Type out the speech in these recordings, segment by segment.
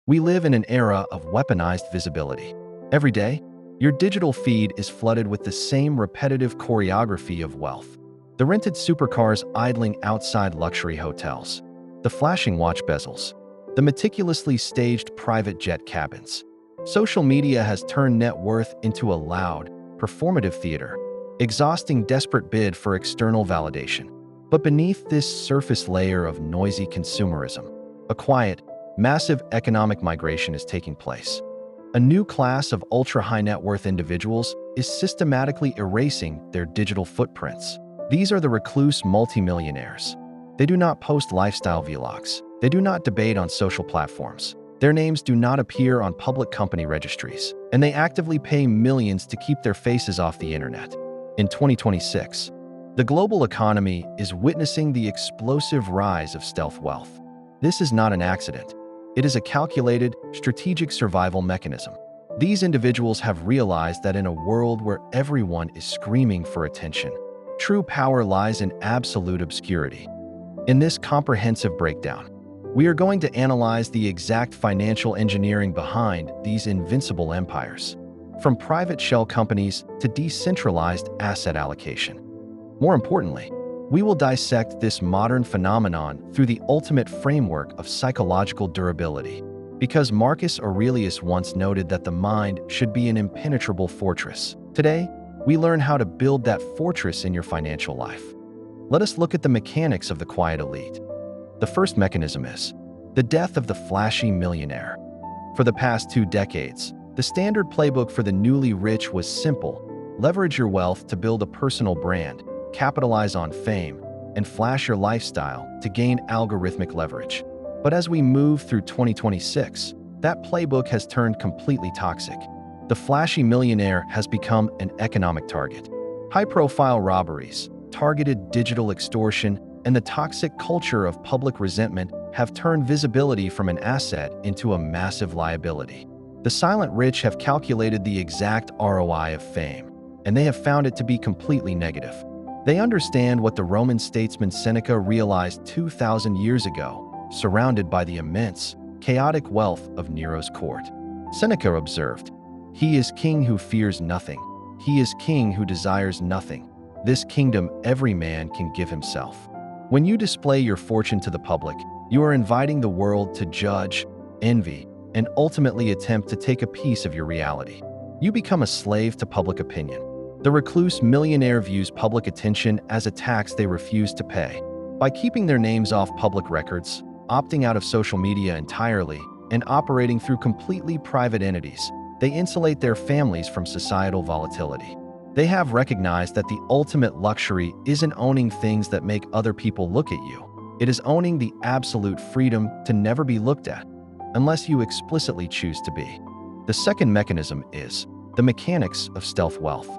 We live in an era of weaponized visibility. Every day, your digital feed is flooded with the same repetitive choreography of wealth. The rented supercars idling outside luxury hotels, the flashing watch bezels, the meticulously staged private jet cabins. Social media has turned net worth into a loud, performative theater, exhausting desperate bid for external validation. But beneath this surface layer of noisy consumerism, a quiet, massive economic migration is taking place. A new class of ultra-high net worth individuals is systematically erasing their digital footprints. These are the recluse multimillionaires. They do not post lifestyle vlogs. They do not debate on social platforms. Their names do not appear on public company registries, and they actively pay millions to keep their faces off the internet. In 2026, the global economy is witnessing the explosive rise of stealth wealth. This is not an accident. It is a calculated, strategic survival mechanism. These individuals have realized that in a world where everyone is screaming for attention, true power lies in absolute obscurity. In this comprehensive breakdown, we are going to analyze the exact financial engineering behind these invincible empires, from private shell companies to decentralized asset allocation. More importantly, we will dissect this modern phenomenon through the ultimate framework of psychological durability. Because Marcus Aurelius once noted that the mind should be an impenetrable fortress. Today, we learn how to build that fortress in your financial life. Let us look at the mechanics of the quiet elite. The first mechanism is the death of the flashy millionaire. For the past 2 decades, the standard playbook for the newly rich was simple: leverage your wealth to build a personal brand, capitalize on fame, and flash your lifestyle to gain algorithmic leverage. But as we move through 2026, that playbook has turned completely toxic. The flashy millionaire has become an economic target. High-profile robberies, targeted digital extortion, and the toxic culture of public resentment have turned visibility from an asset into a massive liability. The silent rich have calculated the exact ROI of fame, and they have found it to be completely negative. They understand what the Roman statesman Seneca realized 2,000 years ago, surrounded by the immense, chaotic wealth of Nero's court. Seneca observed, "He is king who fears nothing. He is king who desires nothing. This kingdom every man can give himself." When you display your fortune to the public, you are inviting the world to judge, envy, and ultimately attempt to take a piece of your reality. You become a slave to public opinion. The recluse millionaire views public attention as a tax they refuse to pay. By keeping their names off public records, opting out of social media entirely, and operating through completely private entities, they insulate their families from societal volatility. They have recognized that the ultimate luxury isn't owning things that make other people look at you. It is owning the absolute freedom to never be looked at, unless you explicitly choose to be. The second mechanism is the mechanics of stealth wealth.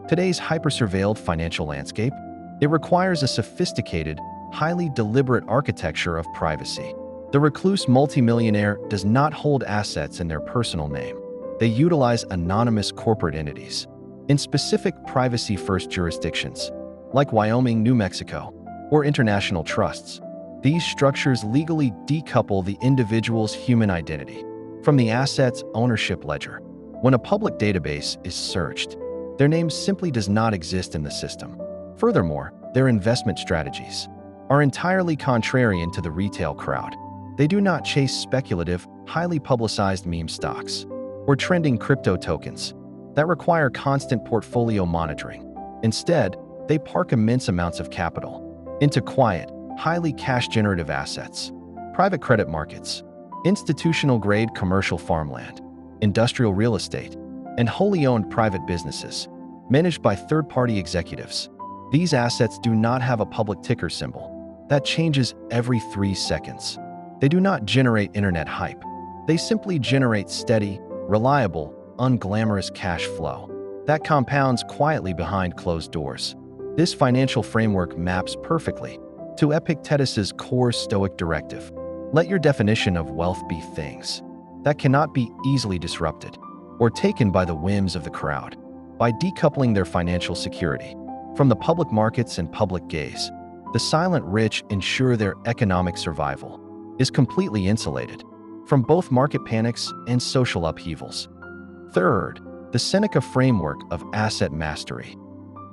Today's hyper-surveilled financial landscape, it requires a sophisticated, highly deliberate architecture of privacy. The recluse multimillionaire does not hold assets in their personal name. They utilize anonymous corporate entities in specific privacy-first jurisdictions, like Wyoming, New Mexico, or international trusts. These structures legally decouple the individual's human identity from the asset's ownership ledger. When a public database is searched, their name simply does not exist in the system. Furthermore, their investment strategies are entirely contrarian to the retail crowd. They do not chase speculative, highly publicized meme stocks or trending crypto tokens that require constant portfolio monitoring. Instead, they park immense amounts of capital into quiet, highly cash-generative assets, private credit markets, institutional-grade commercial farmland, industrial real estate, and wholly owned private businesses managed by third-party executives. These assets do not have a public ticker symbol that changes every 3 seconds. They do not generate internet hype. They simply generate steady, reliable, unglamorous cash flow that compounds quietly behind closed doors. This financial framework maps perfectly to Epictetus's core Stoic directive. Let your definition of wealth be things that cannot be easily disrupted or taken by the whims of the crowd. By decoupling their financial security from the public markets and public gaze, the silent rich ensure their economic survival is completely insulated. from both market panics and social upheavals. Third, the Seneca framework of asset mastery.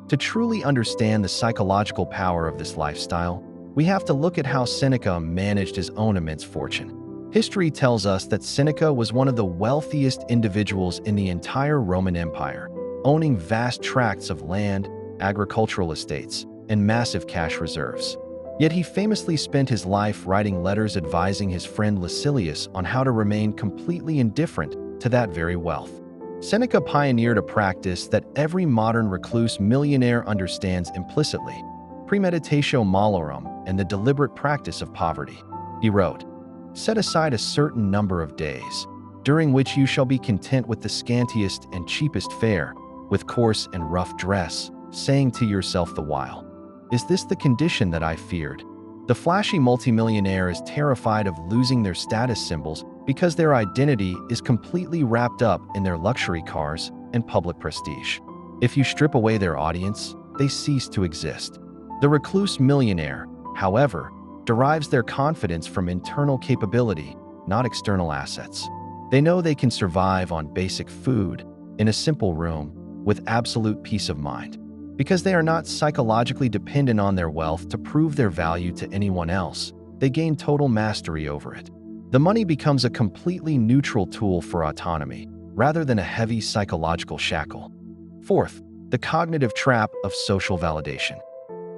To truly understand the psychological power of this lifestyle, we have to look at how Seneca managed his own immense fortune. History tells us that Seneca was one of the wealthiest individuals in the entire Roman Empire, owning vast tracts of land, agricultural estates, and massive cash reserves. Yet he famously spent his life writing letters advising his friend Lucilius on how to remain completely indifferent to that very wealth. Seneca pioneered a practice that every modern recluse millionaire understands implicitly: premeditatio malorum and the deliberate practice of poverty. He wrote, "Set aside a certain number of days, during which you shall be content with the scantiest and cheapest fare, with coarse and rough dress, saying to yourself the while, 'Is this the condition that I feared?'" The flashy multimillionaire is terrified of losing their status symbols because their identity is completely wrapped up in their luxury cars and public prestige. If you strip away their audience, they cease to exist. The recluse millionaire, however, derives their confidence from internal capability, not external assets. They know they can survive on basic food, in a simple room, with absolute peace of mind. Because they are not psychologically dependent on their wealth to prove their value to anyone else, they gain total mastery over it. The money becomes a completely neutral tool for autonomy, rather than a heavy psychological shackle. Fourth, the cognitive trap of social validation.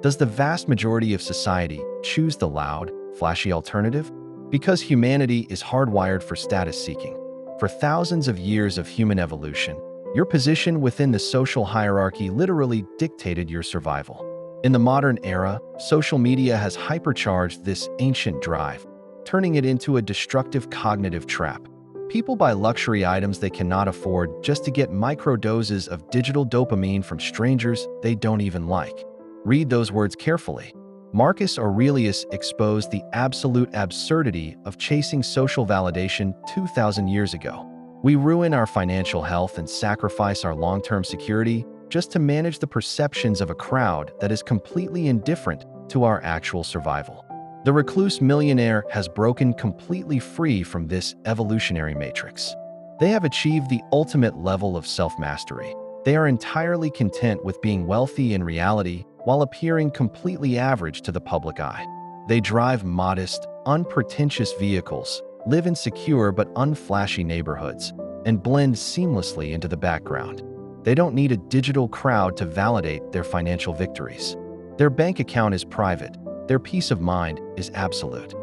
Does the vast majority of society choose the loud, flashy alternative? Because humanity is hardwired for status seeking. For thousands of years of human evolution, your position within the social hierarchy literally dictated your survival. In the modern era, social media has hypercharged this ancient drive, turning it into a destructive cognitive trap. People buy luxury items they cannot afford just to get microdoses of digital dopamine from strangers they don't even like. Read those words carefully. Marcus Aurelius exposed the absolute absurdity of chasing social validation 2,000 years ago. We ruin our financial health and sacrifice our long-term security just to manage the perceptions of a crowd that is completely indifferent to our actual survival. The recluse millionaire has broken completely free from this evolutionary matrix. They have achieved the ultimate level of self-mastery. They are entirely content with being wealthy in reality while appearing completely average to the public eye. They drive modest, unpretentious vehicles, live in secure but unflashy neighborhoods, and blend seamlessly into the background. They don't need a digital crowd to validate their financial victories. Their bank account is private. Their peace of mind is absolute.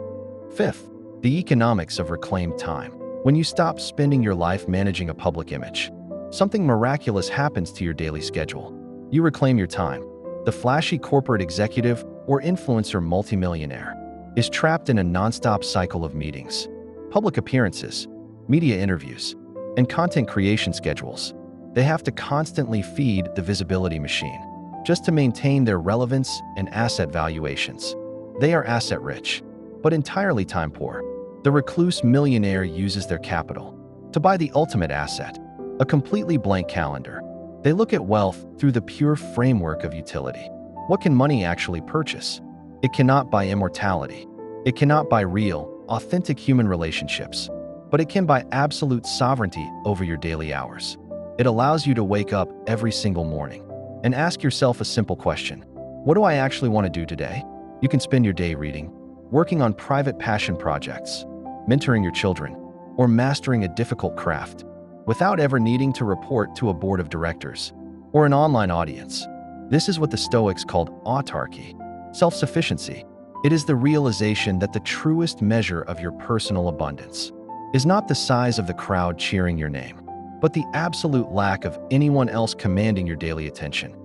Fifth, the economics of reclaimed time. When you stop spending your life managing a public image, something miraculous happens to your daily schedule. You reclaim your time. The flashy corporate executive or influencer multimillionaire is trapped in a nonstop cycle of meetings, public appearances, media interviews, and content creation schedules. They have to constantly feed the visibility machine just to maintain their relevance and asset valuations. They are asset-rich, but entirely time-poor. The recluse millionaire uses their capital to buy the ultimate asset, a completely blank calendar. They look at wealth through the pure framework of utility. What can money actually purchase? It cannot buy immortality. It cannot buy real, authentic human relationships, but it can buy absolute sovereignty over your daily hours. It allows you to wake up every single morning and ask yourself a simple question: what do I actually want to do today? You can spend your day reading, working on private passion projects, mentoring your children, or mastering a difficult craft without ever needing to report to a board of directors or an online audience. This is what the Stoics called autarky, self-sufficiency. It is the realization that the truest measure of your personal abundance is not the size of the crowd cheering your name, but the absolute lack of anyone else commanding your daily attention.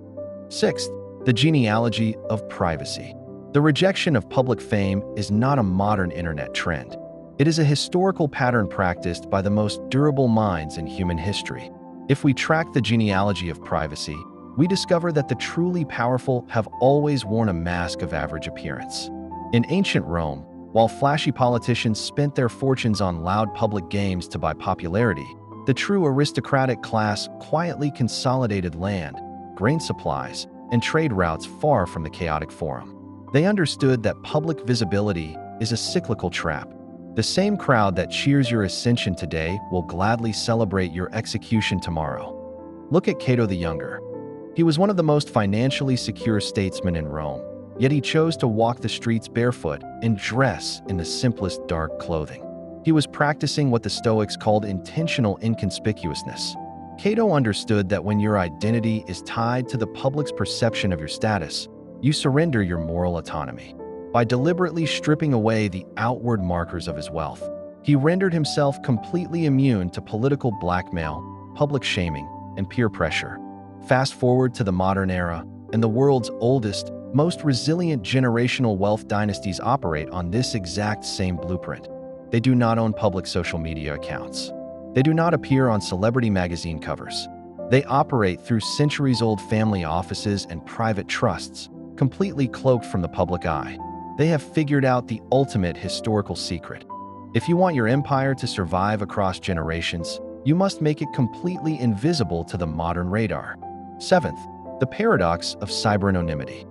Sixth, the genealogy of privacy. The rejection of public fame is not a modern internet trend. It is a historical pattern practiced by the most durable minds in human history. If we track the genealogy of privacy, we discover that the truly powerful have always worn a mask of average appearance. In ancient Rome, while flashy politicians spent their fortunes on loud public games to buy popularity, the true aristocratic class quietly consolidated land, grain supplies, and trade routes far from the chaotic forum. They understood that public visibility is a cyclical trap. The same crowd that cheers your ascension today will gladly celebrate your execution tomorrow. Look at Cato the Younger. He was one of the most financially secure statesmen in Rome, yet he chose to walk the streets barefoot and dress in the simplest dark clothing. He was practicing what the Stoics called intentional inconspicuousness. Cato understood that when your identity is tied to the public's perception of your status, you surrender your moral autonomy. By deliberately stripping away the outward markers of his wealth, he rendered himself completely immune to political blackmail, public shaming, and peer pressure. Fast forward to the modern era, and the world's oldest, most resilient generational wealth dynasties operate on this exact same blueprint. They do not own public social media accounts. They do not appear on celebrity magazine covers. They operate through centuries-old family offices and private trusts, completely cloaked from the public eye. They have figured out the ultimate historical secret. If you want your empire to survive across generations, you must make it completely invisible to the modern radar. Seventh, the paradox of cyber-anonymity.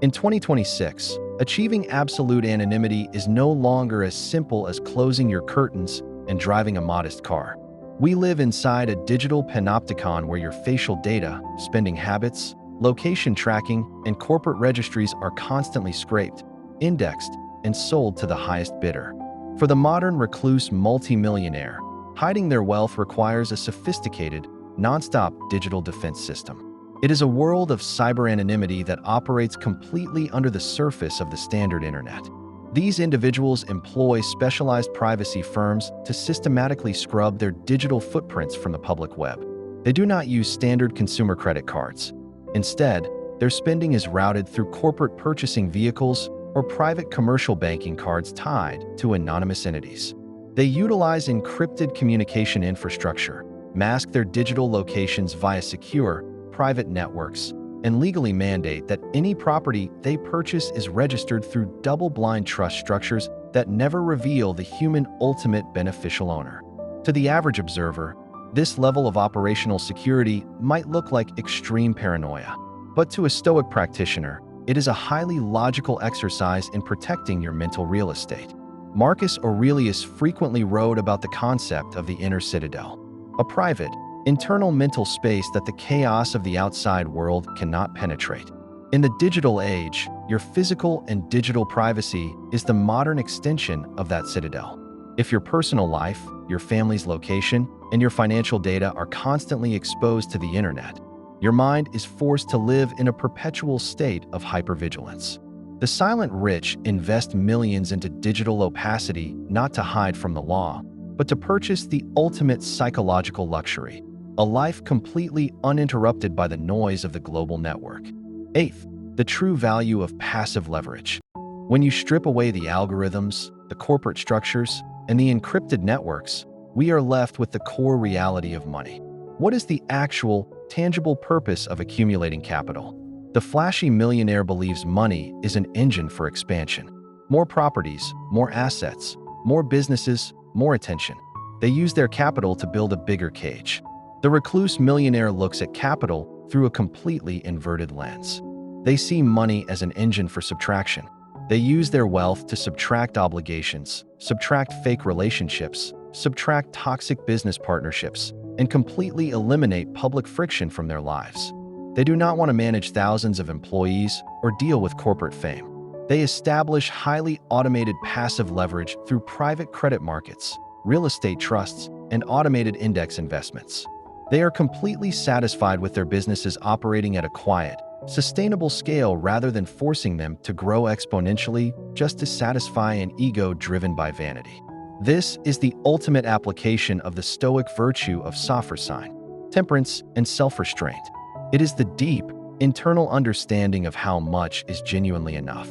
In 2026, achieving absolute anonymity is no longer as simple as closing your curtains and driving a modest car. We live inside a digital panopticon where your facial data, spending habits, location tracking, and corporate registries are constantly scraped, indexed, and sold to the highest bidder. For the modern recluse multi-millionaire, hiding their wealth requires a sophisticated, non-stop digital defense system. It is a world of cyber-anonymity that operates completely under the surface of the standard internet. These individuals employ specialized privacy firms to systematically scrub their digital footprints from the public web. They do not use standard consumer credit cards. Instead, their spending is routed through corporate purchasing vehicles or private commercial banking cards tied to anonymous entities. They utilize encrypted communication infrastructure, mask their digital locations via secure, private networks, and legally mandate that any property they purchase is registered through double-blind trust structures that never reveal the human ultimate beneficial owner. To the average observer, this level of operational security might look like extreme paranoia, but to a Stoic practitioner, it is a highly logical exercise in protecting your mental real estate. Marcus Aurelius frequently wrote about the concept of the inner citadel, a private, internal mental space that the chaos of the outside world cannot penetrate. In the digital age, your physical and digital privacy is the modern extension of that citadel. If your personal life, your family's location, and your financial data are constantly exposed to the internet, your mind is forced to live in a perpetual state of hypervigilance. The silent rich invest millions into digital opacity not to hide from the law, but to purchase the ultimate psychological luxury, a life completely uninterrupted by the noise of the global network. Eighth, the true value of passive leverage. When you strip away the algorithms, the corporate structures, and the encrypted networks, we are left with the core reality of money. What is the actual, tangible purpose of accumulating capital? The flashy millionaire believes money is an engine for expansion. More properties, more assets, more businesses, more attention. They use their capital to build a bigger cage. The recluse millionaire looks at capital through a completely inverted lens. They see money as an engine for subtraction. They use their wealth to subtract obligations, subtract fake relationships, subtract toxic business partnerships, and completely eliminate public friction from their lives. They do not want to manage thousands of employees or deal with corporate fame. They establish highly automated passive leverage through private credit markets, real estate trusts, and automated index investments. They are completely satisfied with their businesses operating at a quiet, sustainable scale rather than forcing them to grow exponentially just to satisfy an ego driven by vanity. This is the ultimate application of the Stoic virtue of sophrosyne, temperance, and self-restraint. It is the deep, internal understanding of how much is genuinely enough.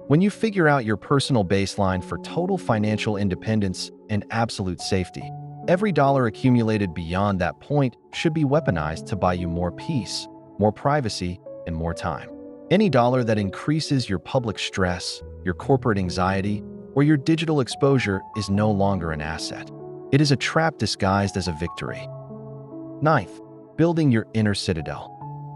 When you figure out your personal baseline for total financial independence and absolute safety, every dollar accumulated beyond that point should be weaponized to buy you more peace, more privacy, and more time. Any dollar that increases your public stress, your corporate anxiety, or your digital exposure is no longer an asset. It is a trap disguised as a victory. Ninth, building your inner citadel.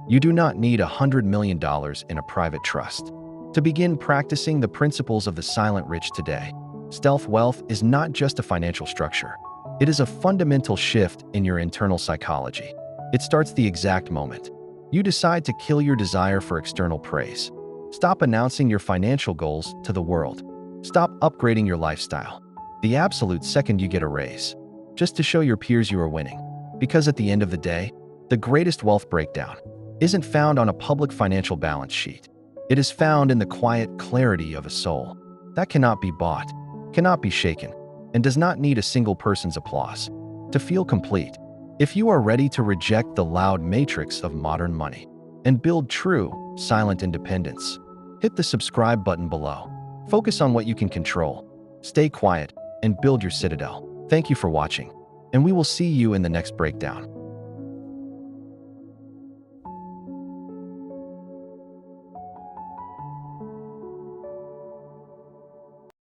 You do not need $100 million in a private trust to begin practicing the principles of the silent rich today. Stealth wealth is not just a financial structure. It is a fundamental shift in your internal psychology. It starts the exact moment you decide to kill your desire for external praise. Stop announcing your financial goals to the world. Stop upgrading your lifestyle the absolute second you get a raise, just to show your peers you are winning. Because at the end of the day, the greatest wealth breakdown isn't found on a public financial balance sheet. It is found in the quiet clarity of a soul that cannot be bought, cannot be shaken, and does not need a single person's applause to feel complete. If you are ready to reject the loud matrix of modern money and build true, silent independence, hit the subscribe button below. Focus on what you can control. Stay quiet and build your citadel. Thank you for watching, and we will see you in the next breakdown.